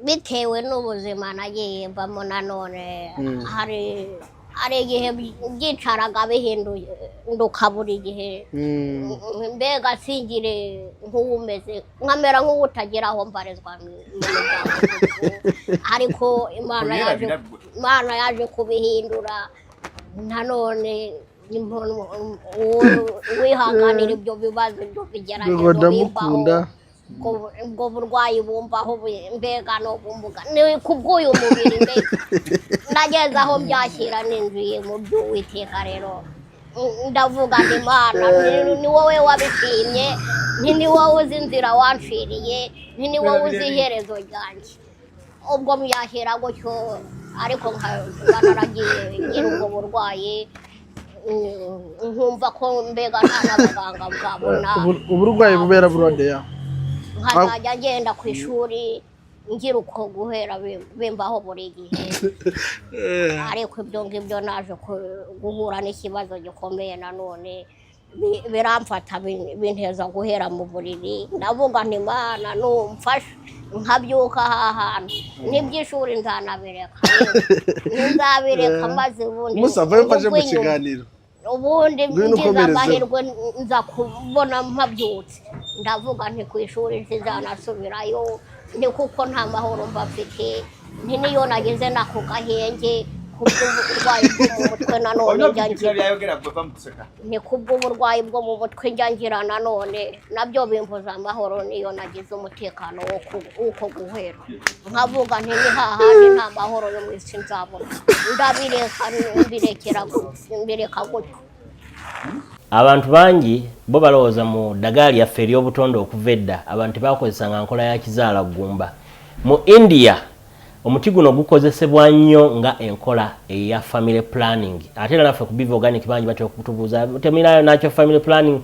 bitewe n'ubuzima nagiye mbamo nanone hari igihe byicaraga bihinduye nduka buri gihe mbega singire nk'uwumeze nkamera nk'uwutagira aho mbarizwa mu muryango ariko Imana yaje kubihindura nanone wihanganira ibyo bibazo byo bigeragezo bimbaho ubwo burwayi bumvaho mbega no bumbuga ni kubw'uyu mubiri mbega nageze aho byashyira ninjiye mu by'Uwiteka rero ndavuga nti Mana ni wowe wabishimye ni wowe uzi inzira wanshiriye ni wowe uzi iherezo ryanjye ubwo myahera gutyo ariko naragiye ngira ubwo burwayi nkumva ko mbega nta n'abaganga bwabona uburwayi bubera burondeya nkazajya ngenda ku ishuri ngira uko guhera bimbaho buri gihe ariko ibyo ngibyo naje guhura n'ikibazo gikomeye nanone biramfata binteza guhera mu buriri ndavuga nti Mana numfashe nkabyuka hantu n'iby'ishuri nzanabireka nzabireka maze ubundi musava mfashe mu kiganiro ubundi ngize amahirwe nza kubona mpabyutse ndavuga nti ku ishuri ntizanasubirayo ni kuko nta mahoro mbafite niyo nageze nako gahenge kubw'uburwayi bwo mu mutwe nanone ni kubw'uburwayi bwo mu mutwe njyangira nanone nabyo bimbuza amahoro niyo nagize umutekano w'uko guhera nkavuga nti ni hahandi nta mahoro yo mu isi nzabona mbireka gutyo. Abantu bangi bo balowooza mu ddagala lyaffe ery'obutonde okuva edda abantu bakozesanga nkola ya kizaala gumba. Mu India omuti guno gukozesebwa nnyo nga enkola eya family planning. Ate era naffe ku Biva Organic bangi batera okutubuuza temirayo nakyo family planning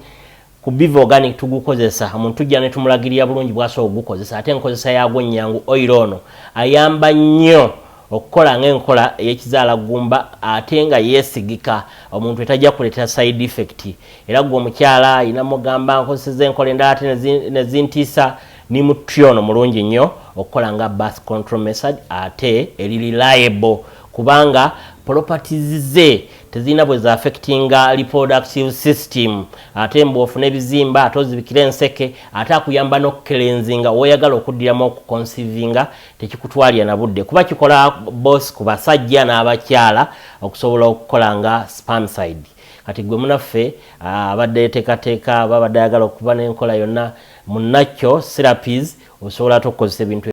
ku Biva Organic tugukozesa omuntu tujja ne tumulagirira bulungi bw'asobola okugukozesa ate enkozesa yaagwo nnyangu oil ono ayamba nnyo okukola ng'enkola y'ekizaala gumba ate nga yeesigika omuntu etajja kuleeta side effect era gwe omukyala ayina mugamba nkozeseza enkola endala ate nezintiisa ni mutyono mulungi nnyo okukola nga birth control method ate eri reliable kubanga properties ze tezina bwe za affectinga reproductive system ate mbofu n'ebizimba ate ozibikira enseke ate akuyamba n'okukelenzinga oyagala okuddiramu okuconcevinga tekikutwalira na budde kuba kikola boss ku basajja n'abakyala okusobola okukola nga spermicide kati gwe munaffe abadde yeteekateeka babadde ayagala okuba n'enkola yonna munakyo therapies osobola okukozesa ebintu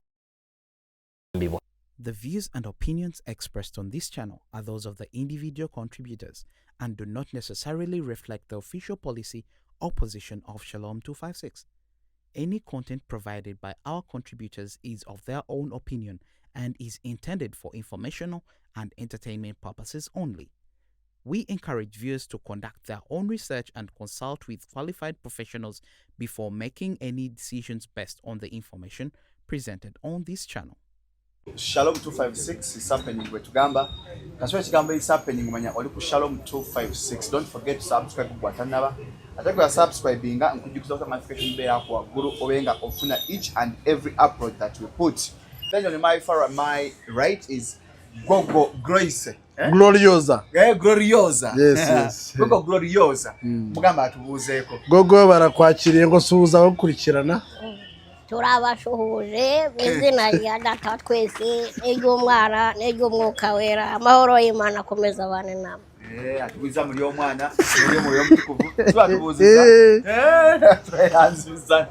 ebyo. The views and opinions expressed on this channel are those of the individual contributors and do not necessarily reflect the official policy or position of Shalom 256. Any content provided by our contributors is of their own opinion and is intended for informational and entertainment purposes only. We encourage viewers to conduct their own research and consult with qualified professionals before making any decisions based on the information presented on this channel. Shalom 256 is happening with Gamba. Kaswa Chigamba is happening when you're ku Shalom 256. Don't forget to subscribe to Guatanaba. Atako ya subscribing and could use the notification bell kwa Guru Owenga ofuna each and every upload that we put. Then on my far my right is Gogo Grace. Gloriosa. Gloriosa. Yes. Gogo Gloriosa. Mugamba atubuzeko. Gogo barakwakiriye ngo suhuza bakurikirana. turabashuhuje izina rya data twese n'ijy'umwana n'ijy'umwuka wera amahoro y'Imana akomeza abane namwe atubiza muri yo mwana muri yo mutukuvu twatubuziza twayanziza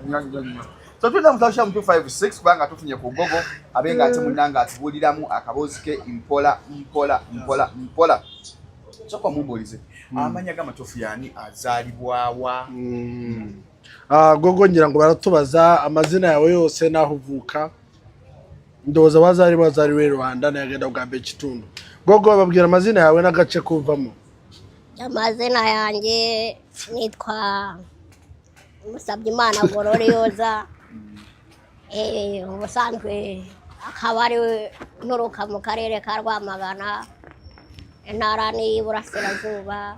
so tuna mutasha mu 256 kubanga tufunye ku Gogo abenga ati munanga atubuliramu akabozi ke mpola soko mubolize amanya gamatofu yani azalibwawa Gogo ngira ngo baratubaza amazina yawe yose naho uvuka ndoza bazari Rwanda nagenda ugambe Kitundu. Gogo babwira amazina yawe n'agace kuvamo. Amazina yanjye nitwa Musabyimana Gororioza ubusanzwe akaba ari nturuka mu karere ka Rwamagana intara y'Iburasirazuba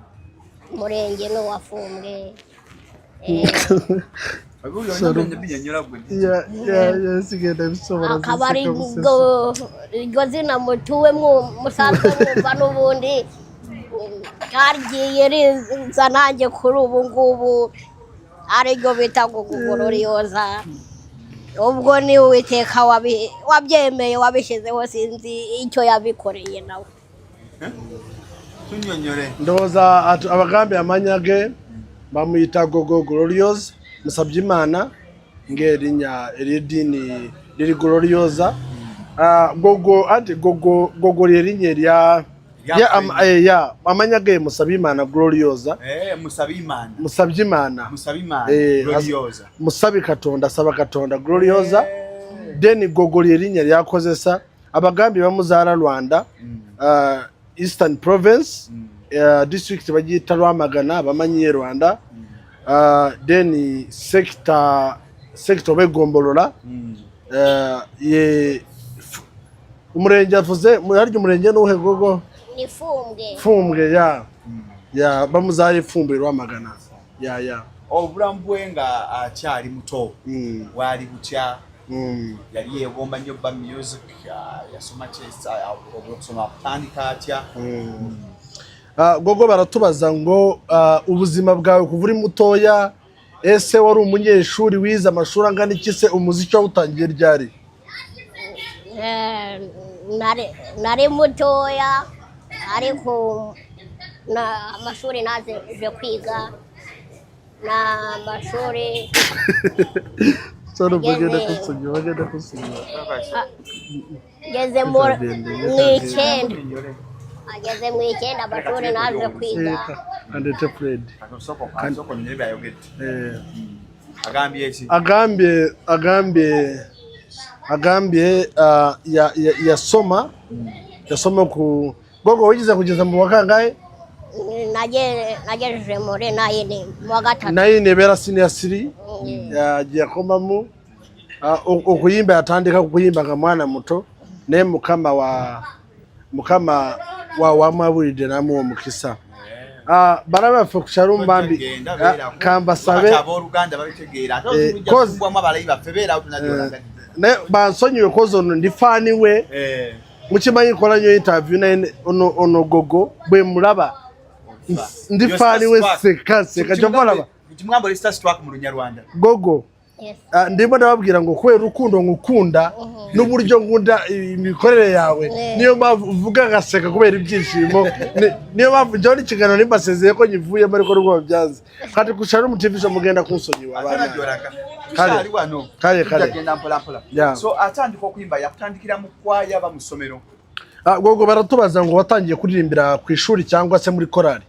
umurenge n'uwafumbwe akaba ari iryo zina mutuwemo musanzwe mwumva n'ubundi ryagiye riza nanjye kuri ubu ngubu ariryo bita Gloriosa. Ubwo ni Uwiteka wabyemeye wabishyizeho, sinzi icyo yabikoreye nawe. Ndoza abagambi amanyage bamuyita Gogo Gloriosa musabye Imana ngerinya eridini riri Gloriosa. Gogo ati Gogo yerinye ya amanyage musabye Imana Gloriosa. musabye Imana Gloriosa. Musabi Katonda saba Katonda Gloriosa. Then Gogo yerinye yakozesa abagambi bamuzara Rwanda Eastern Province district bagita Rwamagana bamanyiye Rwanda. Then sector begombolora ye umurenge avuze muri umurenge n'uhe Gogo ni Fumbwe ya bamuzari Fumbwe Rwamagana ya Obulamu bwenga acyari muto wali butya yali yegomba nnyo ba music yasoma chess obusoma kutandika atya. Gogo baratubaza ngo ubuzima bwawe kuva uri mutoya ese wari umunyeshuri wize amashuri angana iki se umuziki utangiye ryari? Nari mutoya ariko amashuri naje kwiga na amashuri soro bagenda kusunya ngeze mu icyenda ageze mu icyenda amashuri naje kwiga andete Fred kansoko nyebe ayogete agambye yasoma ku Gogo wigize kugeza mu wakangahe? nagejeje muri 9 mu wa gatatu 9 bera senior 3 yagiye komamu ukuyimba yatandika kuyimba nka mwana muto ne mukama wa maburide namu mukisa barabafa kusharumbambi kamba sabe Uganda babitegera atozubwa mabalayi bafebera tunadyoraga ne bansonyiwe kozo ndi fani we mukimanyi kola nyo interview na ono Gogo bwe mulaba ndi fani we seka cyovolaba kimwambo lista struck mu Rwanda Gogo. Ndimo ndababwira ngo kwera urukundo ngukunda n'uburyo ngunda imikorere yawe niyo bavuga gaseka kubera ibyishimo niyo bavujya n'ikiganiro nimbasezeye ko nyivuye muri ko rwo byanze kandi kushara umutivisha mugenda kunsonyi wabana kare wano kare agenda mpola so atandiko kwimba yakutandikira mu kwaya bamusomero. Gogo baratubaza ngo watangiye kuririmbira ku ishuri cyangwa se muri korali?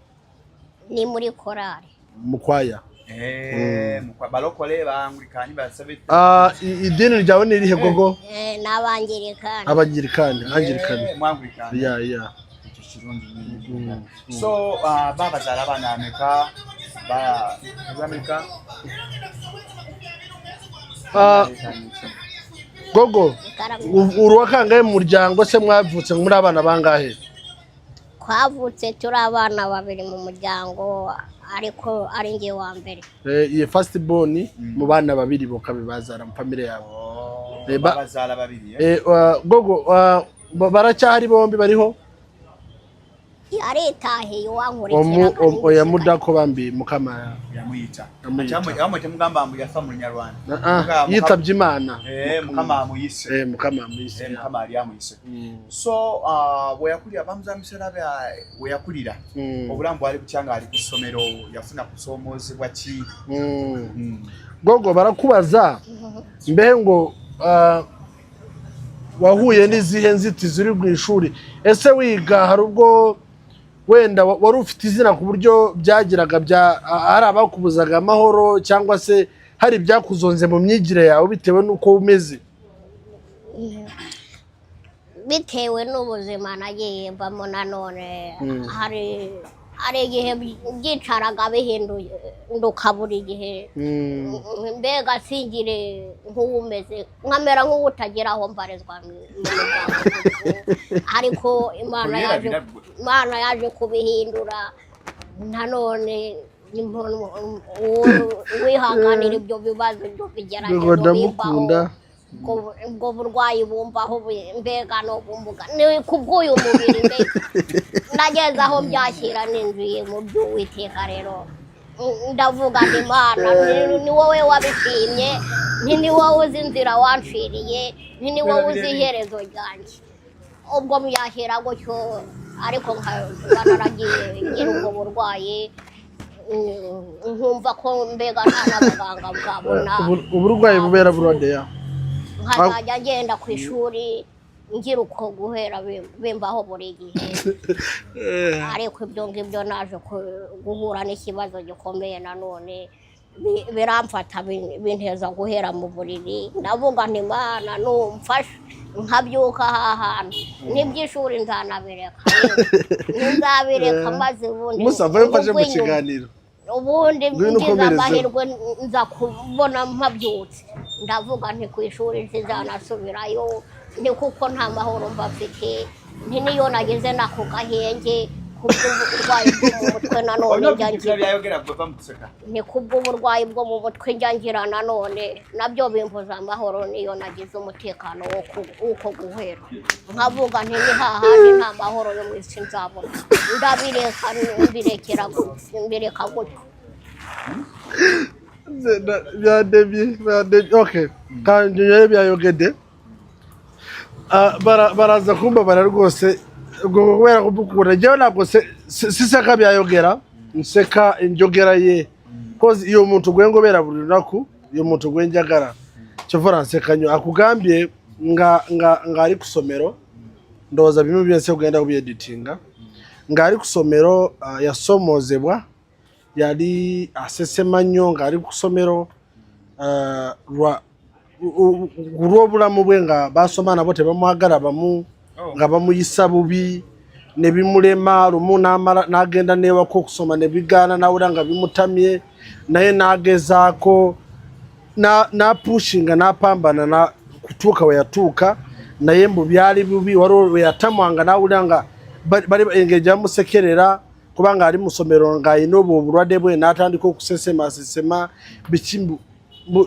Ni muri korali mu kwaya mukwa balokole bangurikani basabe. Idini ryawe ni rihe Gogo? Abangirikani mwangurikani ya so baba zala bana ameka ba Amerika Gogo uruwa kangahe mu muryango se mwavutse muri abana bangahe? Twavutse turi abana babiri mu muryango ariko ari ngiye wa mbere. Ye first born mu bana babiri bokabibazara mu family yabo. Bazala babiri. Gogo baracyari bombi bariho? Yaretahiye wankurikira. Oya mudako bambi mukama yamuyita. Yamute mugamba ambu yafa mu Nyarwanda. Yitabye Imana. Mukama amuyise. Mukama amuyise. Mukama ali amuyise. So weyakulira bamuzamisera weyakulira. Obulambu ali kucyanga ali kusomero yafuna kusomozebwa ki. Gogo barakubaza mbehe ngo wahuye n'izihe nzitizi uri mu ishuri ese wiga hari ubwo wenda wari ufite izina ku buryo byagiraga hari abakubuzaga amahoro cyangwa se hari byakuzonze mu myigire yawe bitewe nuko umeze? Bitewe n'ubuzima nagiye mbamo nanone hari igihe byicaraga bihinduye ndukabura igihe mbega singire nk'umeze nkamera nk'utagira aho mbarizwa ariko Imana yaje kubihindura nanone wihanganira ibyo bibazo byo kugerageza bimbaho ubwo burwayi bumvaho mbega no bumbuga ni kubw'uyu mubiri mbega nageze aho byashyira ninjiye mu by'Uwiteka rero ndavuga nti Mana ni wowe wabishimye ni wowe uzi inzira wanciriye ni wowe uzi iherezo ryanjye ubwo byashyira gutyo ariko nkaba naragiye ngira ubwo burwayi nkumva ko mbega nta n'abaganga bwabona uburwayi bubera burodeya nkazajya ngenda ku ishuri ngira uko guhera bimbaho buri gihe ariko ibyo ngibyo naje guhura n'ikibazo gikomeye nanone biramfata binteza guhera mu buriri ndavuga nti Mana numfashe nkabyuka hantu n'iby'ishuri nzanabireka nzabireka maze ubundi musava yafashe mu kiganiro ubundi ngize amahirwe nza kubona mpabyutse ndavuga nti ku ishuri ntizanasubirayo ni kuko nta mahoro mbafite nti niyo nageze nako gahenge kubw'uburwayi bwo mu mutwe nanone ni kubw'uburwayi bwo mu mutwe njya ngira nanone nabyo bimbuza amahoro niyo nagize umutekano w'uko guhera nkavuga nti ni hahandi nta mahoro yo mu isi nzabona ndabireka mbireka gutyo byadebye okay kandi nyere byayogede baraza kumbabara rwose ubwo kubera kubukura jewe ntabwo siseka byayogera nseka injogera ye kozi iyo muntu gwengo bera buri naku iyo muntu gwenjagara cyo France kanyo akugambye nga ari kusomero ndoza bimwe byose kugenda kubyeditinga nga ari kusomero yasomozebwa yari asesemanyo nga ari kusomero Obulamu bwe nga basomana bote bamuhagara nga bamuyisa bubi ne bimulema lumu n'agenda newa ko kusoma ne bigana nawura nga bimutamye naye nagezaako na pushinga napambana na kutuuka we yatuuka naye mbu byali bubi wari yatamwanga nawura nga bali engeja musekerera kubanga ali musomero nga inobo obulwadde bwe natandika okusesema bikimbu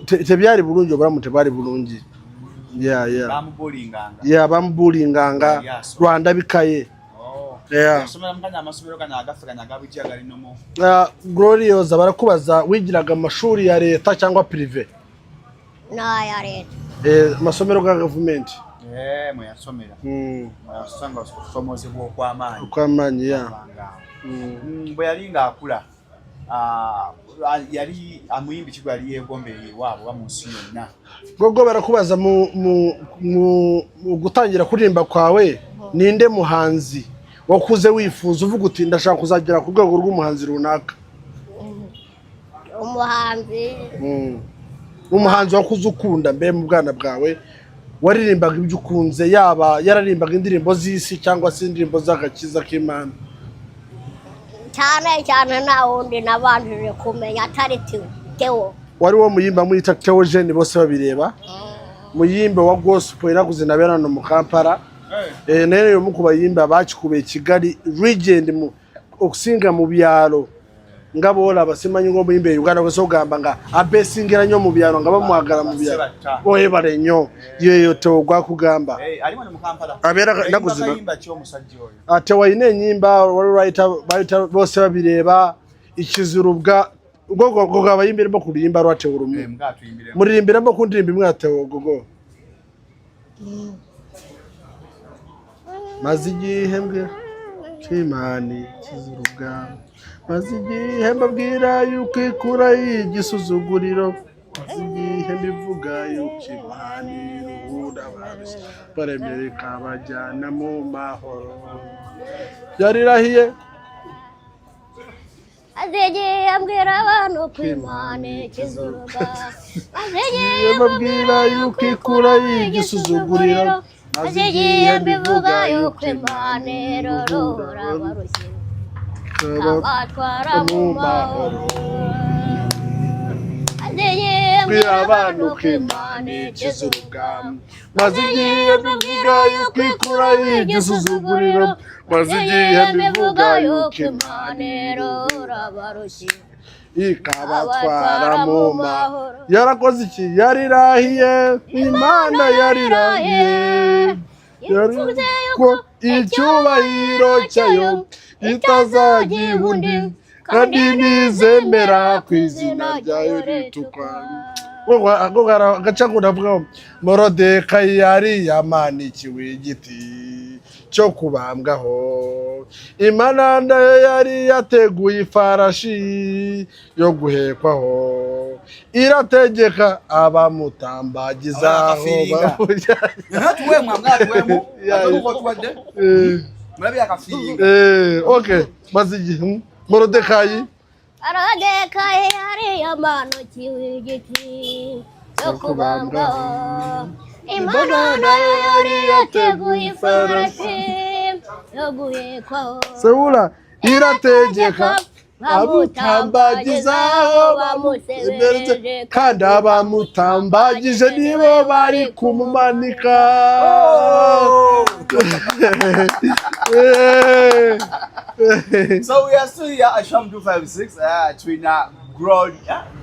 tebyali bulungi obulamu tebali bulungi bamubulinganga Rwanda bikaye Glorious barakubaza wigiraga amashuri ya leta cyangwa prive ya leta masomero ga government muyasomera muyasanga kusomozebwa okw'amaanyi bwe yali ng'akula yari amuyimbi kigo yali yegombeye wabo bamunsi yonna Gogo barakubaza mu gutangira kuririmba kwawe ninde muhanzi wakuze wifuza uvuga uti ndashaka kuzagera ku rwego rw'umuhanzi runaka umuhanzi wakuze ukunda mbe mu bwana bwawe waririmbaga ibyo ukunze yaba yararimbaga indirimbo z'isi cyangwa se indirimbo z'agakiza k'Imana cyane na wundi nabanjije kumenya atari Theo wari wo muyimba mwita Theo Jeune bose babireba muyimbe wa gospel iraguze nabera no mu Kampala nene yo mukuba yimba bakikube Kigali legend mu okusinga mu byaro ngabora basemanyi ngo muyimbe Uganda bose ogamba nga abesingira nyo mu byaro nga bamuhagara mu byaro oye barenyo yeyo Theo gwakugamba ali mu Kampala abera naguze ate wayine nyimba wari writer bose babireba ikizurubwa Gogo abayimbira bo kurimba rwate urumu muririmbira bo kundirimba mwate Gogo mazigihembwe Kimani kizurubwa mazigihemba bwira yuko ikura yigisuzuguriro mazigihemba ivuga yuko Kimani ruhuda babise Amerika bajyana mu mahoro yarirahiye azegiye ambwira abantu kwimane kizuruga azegiye mbabwira yuko ikura yigisuzuguriro azegiye mbivuga yuko imane rorora barushye kabatwara mu mahoro azegiye ambwira abantu kwimane kizuruga mazigiye mbivuga yuko ikura yigisuzuguriro mazigiye mbivuga yuko imane rorora barushye ikabatwara mu mahoro. Yarakoze iki? Yarirahiye, Imana yarirahiye, ko icyubahiro cyayo itazagihundi, kandi nizemera ku izina ryayo ritukwa. Ako gaca kunavuga Morodekayi yari yamanikiwe igiti cyo kubambwaho, Imana nayo yari yateguye ifarashi yo guhekwaho, irategeka abamutambagizaho okay maze igihe Morodekayi yari yamanikiwe igiti cyo kubambwaho, Imana nayo yari yateguye ifarashi yo guhekwaho, Seula irategeka abamutambagizaho bamusebereje, kandi abamutambagije nibo bari kumumanika. So we are still here at Sham 256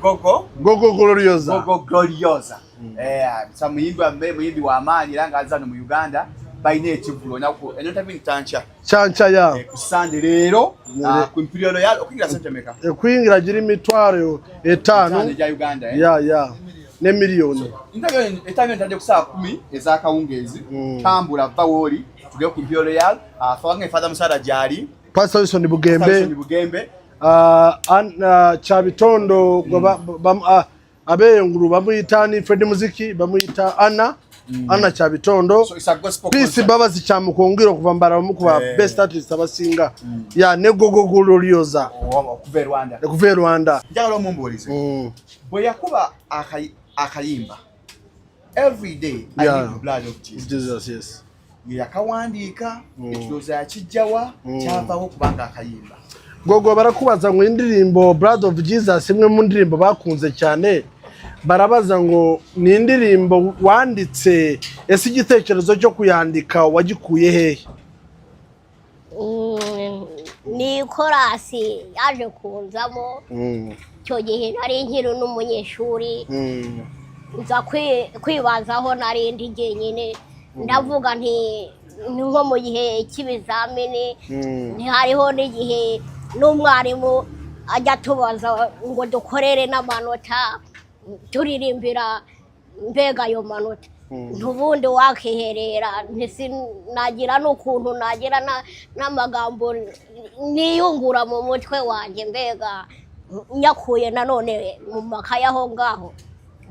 Gogo Gloriosa. Gogo Gloriosa. Muyimbi wa amani iranga azano mu Uganda by native na ko enota bintancha Chancha ya ku Sunday rero ku Imperial Royal okwingira sente meka kwingira gira imitwaro 5 ya Uganda ya ne miliyoni intagyo ntande kusa 10 ezakawungezi tambula bawori tuge ku Imperial Royal afange Father Musara jari Pastor Wilson Bugembe Chabitondo abeyenguru bamuyita ni Fred Muziki bamuyita Anna Chabitondo. So it's a gospel. Peace babazi cyamukongiro kuva mbara mukuba best artist abasinga ya ne Gogo Gloriosa kuva Rwanda njalo mumburize boya kuba akayimba every day I need the blood of Jesus. Yes yakawandika ekiroza yakijjawa kyavaho kubanga akayimba. Gogo barakubaza ngo indirimbo Blood of Jesus imwe mu ndirimbo bakunze cyane, barabaza ngo ni indirimbo wanditse, ese igitekerezo cyo kuyandika wagikuye hehe? Ni korasi yaje kunzamo cyo gihe nari nkiri n'umunyeshuri, nza kwibazaho nari ndi jyenyine, ndavuga nti nko mu gihe cy'ibizamini ntihariho n'igihe n'umwarimu ajya tubaza ngo dukorere n'amanota turirimbira mbega ayo manota, ntubundi wakiherera nagira n'ukuntu nagira n'amagambo niyungura mu mutwe wanjye, mbega nyakuye nanone mu makaye aho ngaho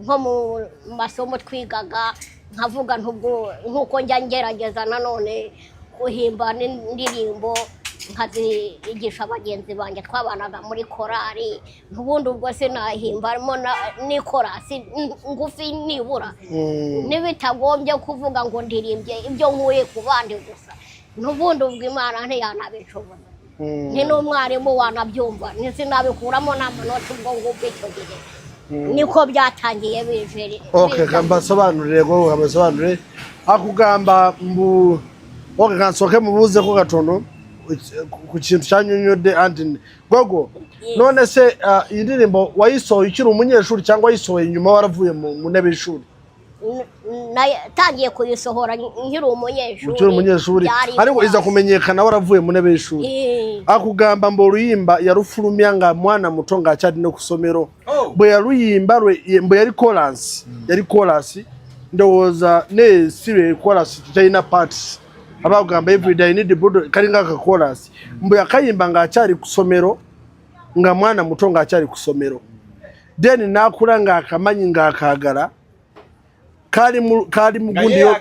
nko mu masomo twigaga, nkavuga nkuko njya ngerageza nanone guhimba n'indirimbo nkazigisha abagenzi banjye twabanaga muri korari, ntubundi ubwo se nahimbamo ni korasi ngufi nibura nibitagombye kuvuga ngo ndirimbye ibyo nkuye ku bandi gusa, ntubundi ubwo Imana ntiyanabishobora, ni n'umwarimu wanabyumva ntizinabikuramo n'amanota ubwo ngubwo icyo gihe niko byatangiye bijeri. Okay kambasobanurire Gogo kambasobanurire akugamba kansoke mubuze ko gatono ku kintu cyanyunyode andi Gogo none se indirimbo wayisohoye ukiri umunyeshuri cyangwa wayisohoye nyuma waravuye mu ntebe y'ishuri? Natangiye kuyisohora nkiri umunyeshuri ariko iza kumenyekana waravuye mu ntebe y'ishuri. Akugamba mbo ruyimba ya rufurumya nga mwana muto ngacyari no kusomero bwe ya ruyimba mbo yari chorus ndowoza ne serial chorus China parts abagamba every day need the karinga ka chorus mbo yakayimba ngacyari kusomero nga mwana muto ngacyari kusomero, then nakura nga akamanyi nga akagara kali mugundi yo.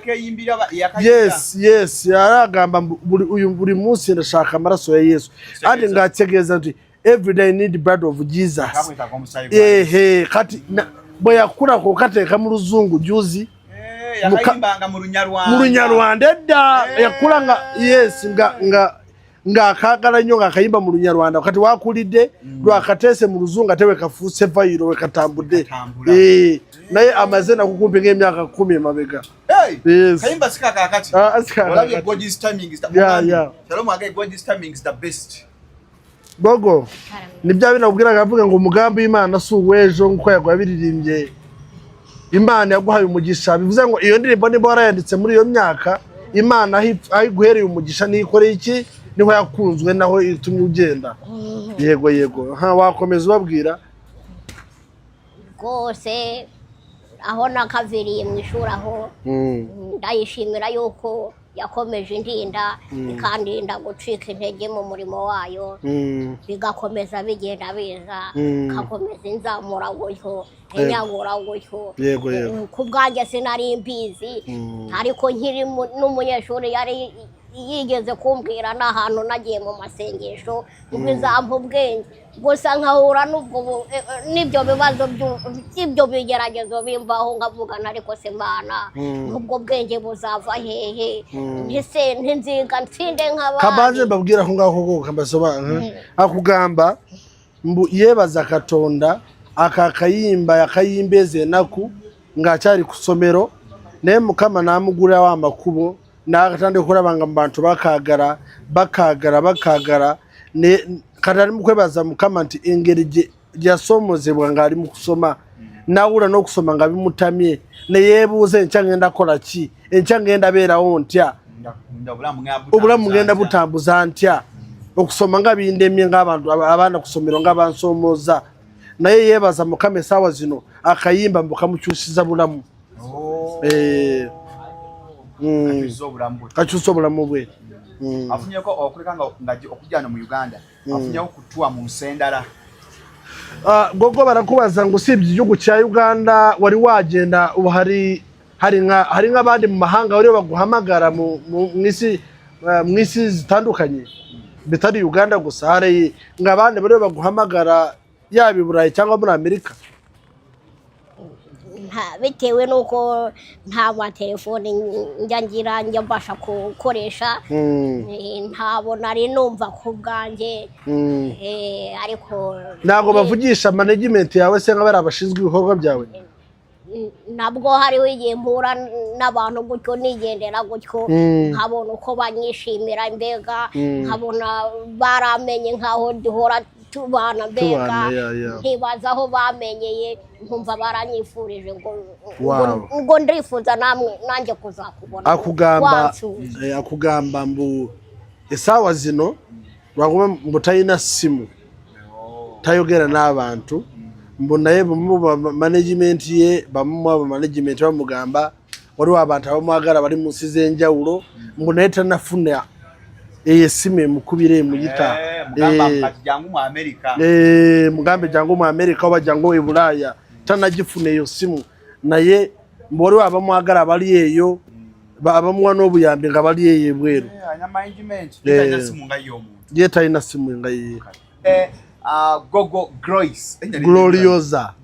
Yes yaragamba buri munsi ndashaka amaraso ya Yesu, andi ngategeza nti every day need blood of Jesus. Kati boyakura ko kateka mu ruzungu juzi yakayimbanga mu Runyarwanda edda yakula nga yes nga kagala nyo ngakayimba mu Runyarwanda kati wakulide lwakatese mu ruzungu atewe kafuse vayiro we katambude naye amazena kukumpe ng'emyaka 10 mabega. Yes kayimba sikaka kati asikaka walabi God's timing is the yeah Shalom age God's timing is the best. Gogo nibya binabwiraga avuga ngo umugambi w'Imana si uwejo nkuko yagwabiririmbye Imana yaguhaye umugisha bivuze ngo iyo ndirimbo niba warayanditse muri iyo myaka Imana ayiguhereye umugisha nikoreye iki niho yakunzwe naho itumye ugenda yego ha wakomeza ubabwira rwose aho nakaviriye mu ishuri aho ndayishimira yuko yakomeje indinda ikandinda gucika intege mu murimo wayo bigakomeza bigenda biza kakomeza inzamura gutyo inyagura gutyo ku bwanjye sinari mbizi ariko nkiri n'umunyeshuri yari yigeze kumbwira n'ahantu nagiye mu masengesho ubizampa ubwenge gusa nkahura n'ibyo bibazo by'ibyo bigeragezo bimbaho nkavugana ariko se Mana ubwo bwenge buzava hehe ntinziga nsinde nk'abandi kabanze mbabwira aho ngaho koko kambasobanura akugamba yebaza katonda akakayimba yakayimbeze naku ngacyari kusomero ne mukama namugura wa makubo nakatande kurabanga mbantu bakagara ne kadari mukwebaza mukama nti engeri yasomozebwa ngari mu kusoma nawura no kusoma ngabimutamye ne yebuze ncyangenda kola ki encyangenda bera ontya obulamu ngenda butambuza ntya okusoma ngabindemye ngabantu abana kusomero ngabansomoza naye yebaza mukame sawa zino akayimba mukamucyusiza bulamu kachuso bulamu bwe afunye ko okulekanga ngaji okujana mu Uganda afunye ko kutua mu nsendala Gogo barakubaza ngo usibye igihugu cya Uganda wari wagenda ubu hari nk'abandi mu mahanga bari baguhamagara mu mwisi zitandukanye bitari Uganda gusa hari nk'abandi bari baguhamagara yaba i Burayi cyangwa muri Amerika bitewe nuko nta telefone njya mbasha gukoresha ntabona ari numva ku bwanjye ariko ntago bavugisha management yawe se nk'abari abashinzwe ibikorwa byawe nabwo hariho igihe mpura n'abantu gutyo nigendera gutyo nkabona uko banyishimira mbega nkabona baramenye nkaho duhora tubana mbega ntibaza aho bamenyeye nkumva baranyifurije ngo ndifuza nanjye kuzakubona akugamba mbu esawa zino baguma mbutayina simu tayogera n'abantu mbonaye mu management ye bamu management bamugamba wari wabantu abamwagara bari munsi zenjawulo mbonaye tanafuna sime mukubire mu gita jangu mu America mugambe jangu mu America obajango e Bulaya tanagifune yo simu naye mbori abamwagara bali yeyo abamwa n'obuyambe nga bali yeye bweru anya management yita simu ngayo omuntu yeta ina simu ngaye Gogo Gloriosa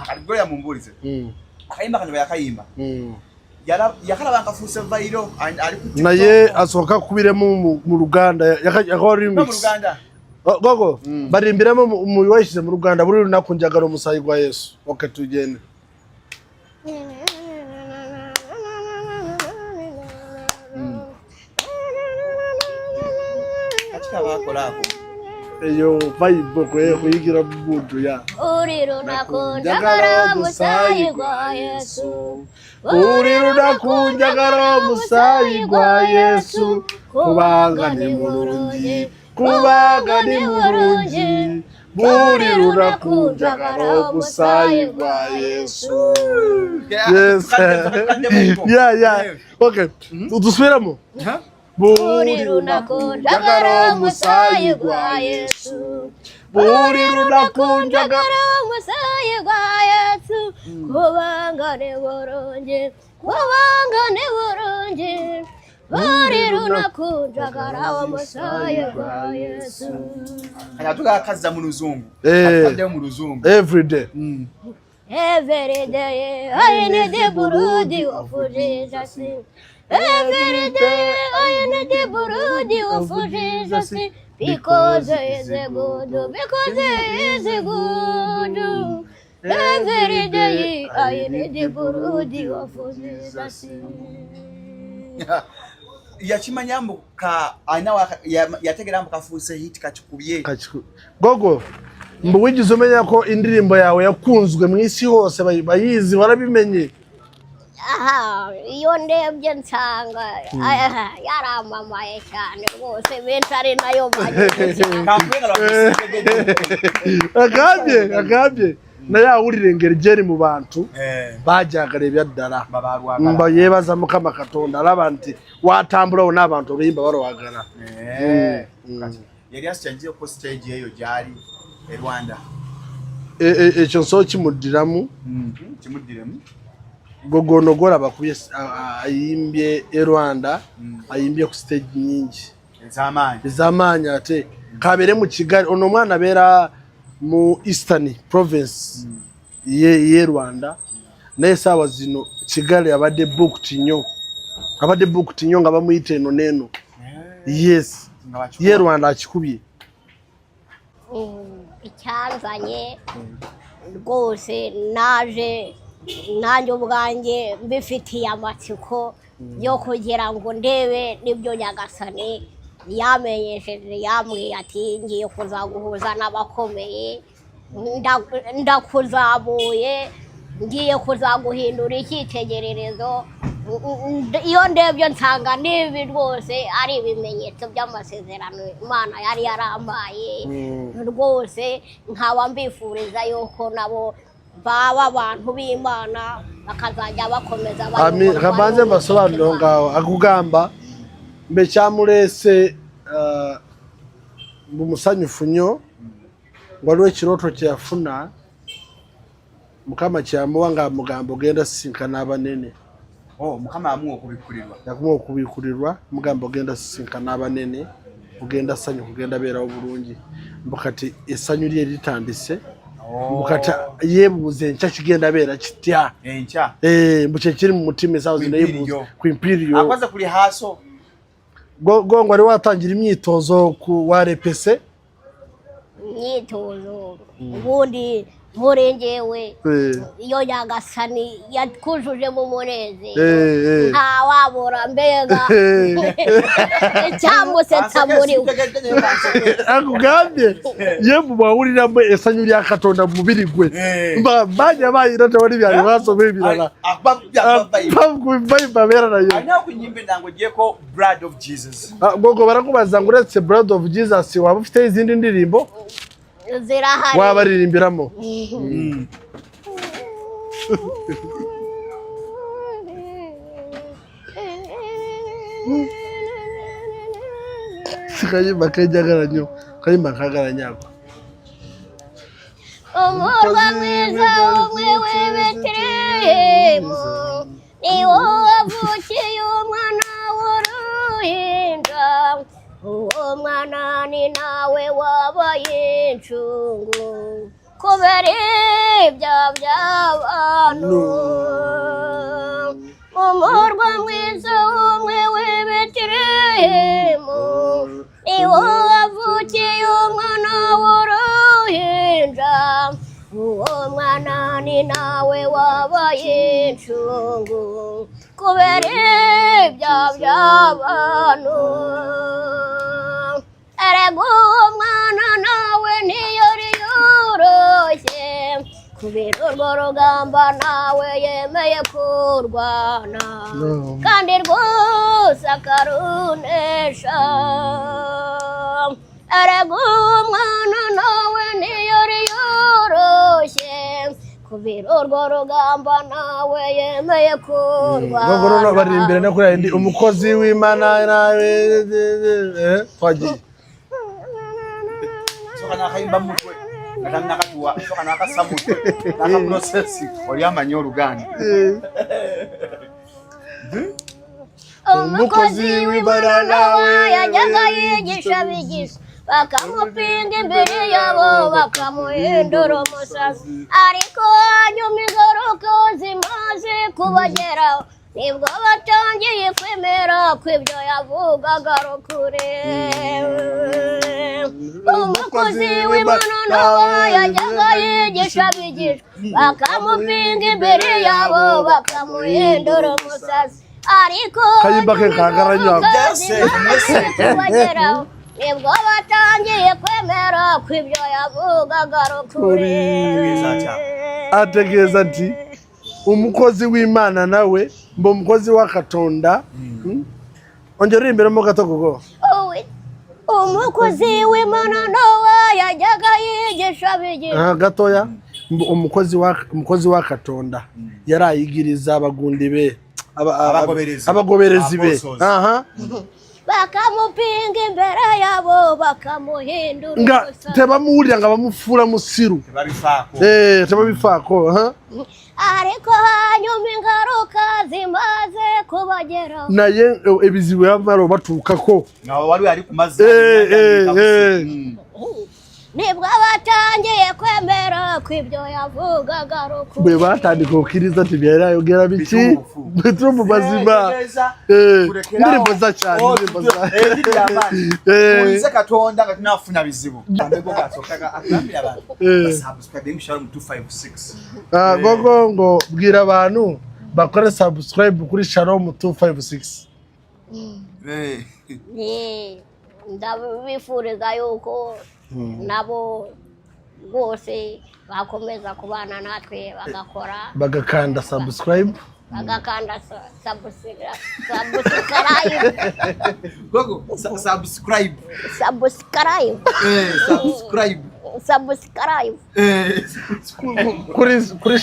aligoya mumbulize akayimba kanje yakayimba yakala bakafuse vairo naye asoka kubiremo mu Ruganda yakari mu Ruganda Gogo barimbiremo mu wayishije mu Ruganda buri nakunjagara umusayi gwa Yesu tugende achika bakolako eyo vibe kuyigira bubudu ya uriro nakunjagara umusayi gwa Yesu uriro nakunjagara umusayi gwa Yesu kubanga ni mulungi uriro nakunjagara umusayi gwa Yesu yes yeah okay udusubiramo uriro nakunjagara umusayi gwa Yesu uriro nakunjagara umusayi gwa Yesu kubangane burungi uriro nakunjagara umusayi gwa Yesu anyatuka akaza mu ruzungu akande mu ruzungu every day I need the burudi of Jesus. Every day I need the burudi of Jesus, because he is good, every day I need the burudi of Jesus. yachimanyambo ka yategerambo kafuse hit kachikubiye Gogo mbu wigize umenya ko indirimbo yawe yakunzwe mu isi hose bayizi warabimenye iyo ndebye nsanga yaramamaye cyane rwose benshi ari nayo agabye na yawurirengera igeri mu bantu bajyaga byaddala mba yebaza mukama katonda alabanti watambulawo n'abantu bimba barowagana yari asyangiye ko stage yeyo jali e Rwanda ekyo so kimudiramu Gogo nogora bakuye ayimbye e Rwanda ayimbye ku stage nyingi zamanya ate kabere mu Kigali ono mwana bera mu Eastern Province ye Rwanda nesa wazino Kigali abade booked nyo ngaba muyite no neno yes ye Rwanda akikubiye icyanzanye rwose naje nanjye ubwanjye mbifitiye amatsiko yo kugira ngo ndebe nibyo Nyagasani yamenyesheje yambwiye ati ngiye kuzaguhuza n'abakomeye ndakuzabuye ngiye kuzaguhindura icyitegererezo iyo ndebye nsanga nibi rwose ari ibimenyetso by'amasezerano Imana yari yarambaye rwose nkaba mbifuriza yuko nabo baba abantu b'Imana bakazajya bakomeza kabanze basobanuro ngaho akugamba mbe cyamurese bumusanyufunyo ngwalwe kiroto cyafuna mukama cyamuwa nga mugambo genda sinkana abanene mukama amuwo kubikurirwa yakumwo kubikurirwa mugambo genda sinkana abanene ugenda sanyu kugenda beraho burungi mbukati esanyu lye litandise mbukata yebuze ncha kigenda bera kitya encha mbuche kiri mu mutima sawo zina yebuze ku imperial akwaza kuri haso Gogo ari watangira imyitozo ku warepese imyitozo ubundi murengewe iyo Nyagasani yakujuje mu mureze nta wabura mbega cyamusetsa muri akugambye yembu bawurira mbe esanyu lya Katonda mu birigwe banya bayirata wari byari basomeye birana babera nayo ana kunyimbe ndango gieko blood of Jesus Gogo barakubaza ngo uretse blood of Jesus waba ufite izindi ndirimbo zirahari wabaririmbiramo sikayimba kajagaranyo kayimba kagaranyago umurwa mwiza umwe w'Betelehemu niwo wavukiye umwana w'uruhinja uwo mwana ni nawe wabaye incungu kubera ibyaha by'abantu umurwa mwiza umwe w'Betelehemu niwo wavukiye umwana w'uruhinja uwo mwana ni nawe wabaye incungu kubera ibyaha by'abantu erega uwo mwana nawe ntiyari yoroshye kubera urwo rugamba nawe yemeye kurwana kandi rwose akarunesha erega uwo mwana nawe ntiyari yoroshye kubera urwo rugamba nawe yemeye kurwana Gogo no bari imbere no kuri ndi umukozi w'Imana nawe twagiye sokana kayimba mutwe natanga katuwa sokana kasamutwe naka processing oyamanya oluganda umukozi w'Imana nawe yajyaga yigisha bigisha bakamupinga imbere yabo bakamuhindura umusazi ariko hanyuma ingaruka zimaze kubageraho nibwo batangiye kwemera ko ibyo yavugaga ari ukuri umukozi w'Imana nawe yajyaga yigisha bigisha bakamupinga imbere yabo bakamuhindura umusazi ariko kayimba ke kagaranya kubageraho nibwo batangiye kwemera kw'ibyo yavugaga rukuri. ategeeza ati umukozi w'Imana nawe mbo umukozi wa Katonda. Ongera imbere gato Gogo. Umukozi w'Imana nawe yajyaga yigisha bigisha gatoya umukozi wa Katonda yarayigiriza abagundi be abagoberezi be bakamupinga imbere yabo bakamuhindura nga tebamuwulira nga bamufura musiru tebabifako ariko hanyuma ingaruka zimaze kubageraho naye ebizibu yamara batukako ngaho wali ari kumaze nibwo batangiye kwemera kw'ibyo yavugaga rukuri. bwe batandika okiriza ati byarayogera biki bitrumu bazima ndirimbo za cyane ndirimbo za ulize Katonda nga tunafuna bizibu ambego gasokaga akambira abantu subscribe Shalom 256. Gogo ngo bwira abantu bakore subscribe kuri Shalom 256. ndabifuriza yuko nabo rwose bakomeza kubana natwe bagakanda subscribe Gogo subscribe kuri